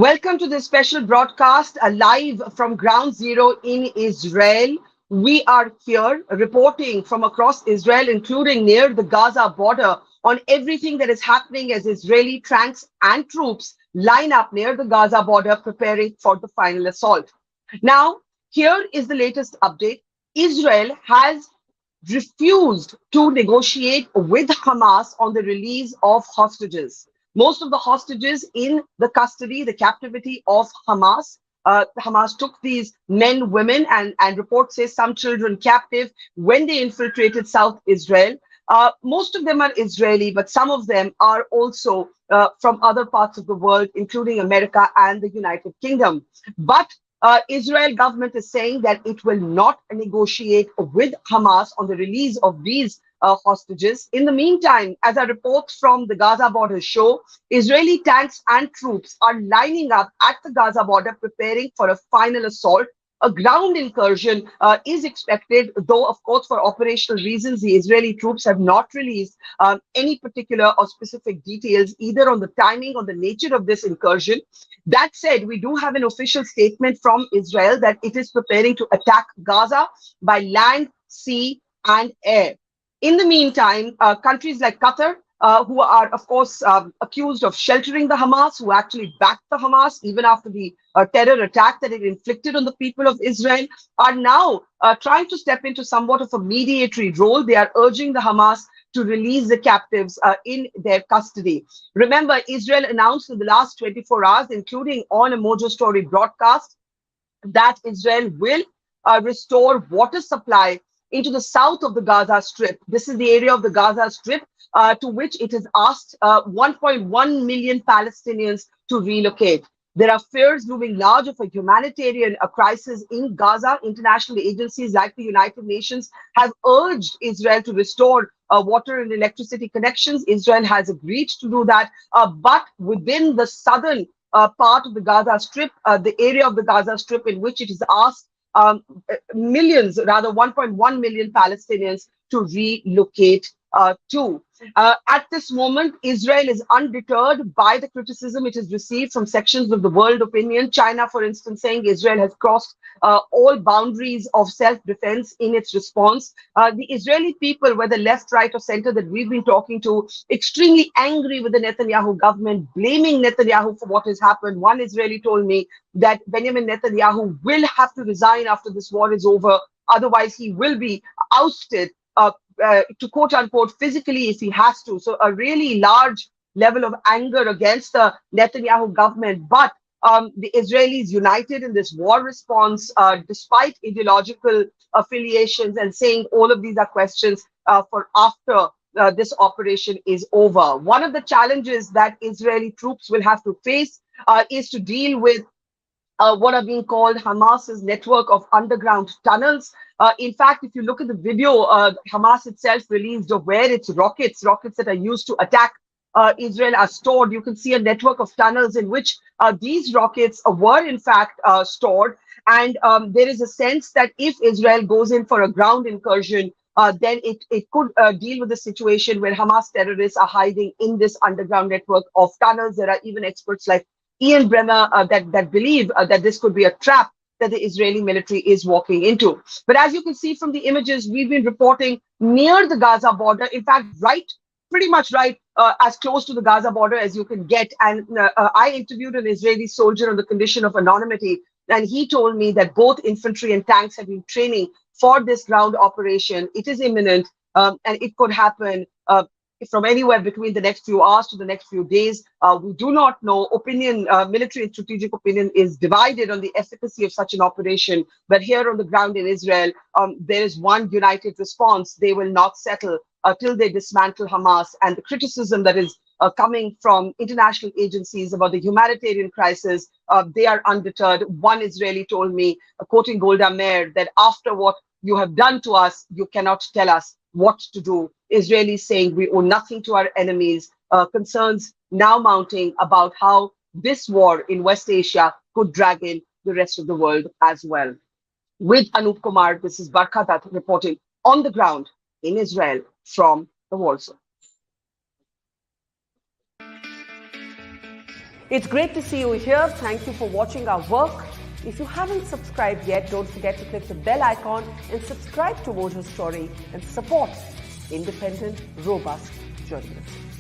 Welcome to this special broadcast live from Ground Zero in Israel. We are here reporting from across Israel, including near the Gaza border, on everything that is happening as Israeli tanks and troops line up near the Gaza border preparing for the final assault. Now, here is the latest update. Israel has refused to negotiate with Hamas on the release of hostages. Most of the hostages in the custody, the captivity of Hamas. Hamas took these men, women, and reports say some children captive when they infiltrated South Israel. Most of them are Israeli, but some of them are also from other parts of the world, including America and the United Kingdom. But Israel government is saying that it will not negotiate with Hamas on the release of these hostages. In the meantime, as our reports from the Gaza border show, Israeli tanks and troops are lining up at the Gaza border preparing for a final assault. A ground incursion is expected, though, of course, for operational reasons, the Israeli troops have not released any particular or specific details, either on the timing or the nature of this incursion. That said, we do have an official statement from Israel that it is preparing to attack Gaza by land, sea, and air. In the meantime, countries like Qatar, who are, of course, accused of sheltering the Hamas, who actually backed the Hamas even after the terror attack that it inflicted on the people of Israel, are now trying to step into somewhat of a mediatory role. They are urging the Hamas to release the captives in their custody. Remember, Israel announced in the last 24 hours, including on a Mojo Story broadcast, that Israel will restore water supply into the south of the Gaza Strip. This is the area of the Gaza Strip to which it has asked 1.1 million Palestinians to relocate. There are fears looming large of a humanitarian crisis in Gaza. International agencies like the United Nations have urged Israel to restore water and electricity connections. Israel has agreed to do that, but within the southern part of the Gaza Strip, the area of the Gaza Strip in which it is asked millions, rather 1.1 million Palestinians to relocate to. At this moment, Israel is undeterred by the criticism it has received from sections of the world opinion. China, for instance, saying Israel has crossed all boundaries of self-defense in its response. The Israeli people, whether left, right, or center, that we've been talking to, extremely angry with the Netanyahu government, blaming Netanyahu for what has happened. One Israeli told me that Benjamin Netanyahu will have to resign after this war is over. Otherwise, he will be ousted, to quote unquote, physically if he has to. So a really large level of anger against the Netanyahu government. But the Israelis united in this war response, despite ideological affiliations, and saying all of these are questions for after this operation is over. One of the challenges that Israeli troops will have to face is to deal with what are being called Hamas's network of underground tunnels. In fact, if you look at the video Hamas itself released of where its rockets that are used to attack Israel are stored, you can see a network of tunnels in which these rockets were in fact stored. And there is a sense that if Israel goes in for a ground incursion, then it could deal with the situation where Hamas terrorists are hiding in this underground network of tunnels. There are even experts like Ian Bremmer that believe that this could be a trap that the Israeli military is walking into. But as you can see from the images we've been reporting near the Gaza border, in fact, pretty much right as close to the Gaza border as you can get. And I interviewed an Israeli soldier on the condition of anonymity, and he told me that both infantry and tanks have been training for this ground operation. It is imminent, and it could happen from anywhere between the next few hours to the next few days. We do not know. Opinion, military and strategic opinion is divided on the efficacy of such an operation. But here on the ground in Israel, there is one united response. They will not settle till they dismantle Hamas. And the criticism that is coming from international agencies about the humanitarian crisis, they are undeterred. One Israeli told me, quoting Golda Meir, that after what you have done to us, you cannot tell us what to do. Israelis saying we owe nothing to our enemies. Concerns now mounting about how this war in West Asia could drag in the rest of the world as well. With Anup Kumar, this is Barkha Dutt reporting on the ground in Israel from the Warzone. It's great to see you here. Thank you for watching our work. If you haven't subscribed yet, don't forget to click the bell icon and subscribe to Mojo Story and support independent, robust journalism.